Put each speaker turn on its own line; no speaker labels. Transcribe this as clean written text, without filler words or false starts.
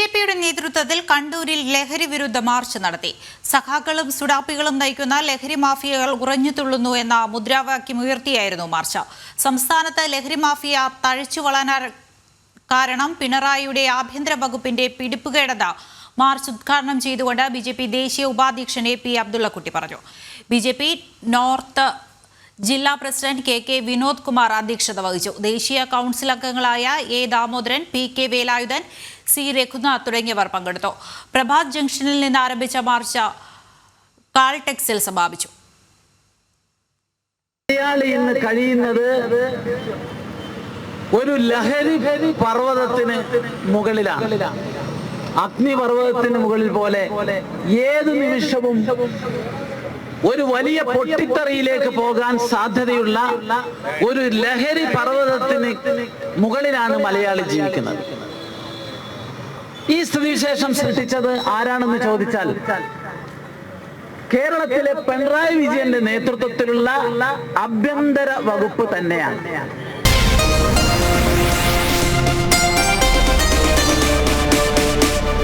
ബിജെപിയുടെ നേതൃത്വത്തിൽ കണ്ണൂരിൽ ലഹരി വിരുദ്ധ മാർച്ച് നടത്തി. സഖാക്കളും സുഡാപ്പികളും നയിക്കുന്ന ലഹരി മാഫിയകൾ ഉറഞ്ഞുതുള്ളുന്നു എന്ന മുദ്രാവാക്യമുയർത്തിയായിരുന്നു മാർച്ച്. സംസ്ഥാനത്ത് ലഹരി മാഫിയ തഴച്ചു വളരാൻ കാരണം പിണറായിയുടെ ആഭ്യന്തര വകുപ്പിന്റെ പിടിപ്പുകേടെന്ന് മാർച്ച് ഉദ്ഘാടനം ചെയ്തുകൊണ്ട് ബിജെപി ദേശീയ ഉപാധ്യക്ഷൻ AP അബ്ദുള്ളക്കുട്ടി പറഞ്ഞു. ബിജെപി നോർത്ത് ജില്ലാ പ്രസിഡന്റ് KK വിനോദ് കുമാർ അധ്യക്ഷത വഹിച്ചു. ദേശീയ കൗൺസിൽ അംഗങ്ങളായ A Damodaran, PK Velayudhan, C Raghunath തുടങ്ങിയവർ പങ്കെടുത്തു. പ്രഭാത് ജംഗ്ഷനിൽ നിന്ന് ആരംഭിച്ച മാർച്ച് കാൾടെക്സിൽ സമാപിച്ചു.
കഴിയുന്നത് ഒരു ലഹരി പർവ്വതത്തിന് മുകളിലാണ്. അഗ്നിപർവ്വതത്തിന് മുകളിൽ പോലെ ഏത് നിമിഷവും ഒരു വലിയ പൊട്ടിത്തെറിയിലേക്ക് പോകാൻ സാധ്യതയുള്ള ഒരു ലഹരി പർവ്വതത്തിന് മുകളിലാണ് മലയാളി ജീവിക്കുന്നത്. ഈ സ്ഥിതിവിശേഷം സൃഷ്ടിച്ചത് ആരാണെന്ന് ചോദിച്ചാൽ കേരളത്തിലെ പിണറായി വിജയന്റെ നേതൃത്വത്തിലുള്ള ആഭ്യന്തര വകുപ്പ് തന്നെയാണ്.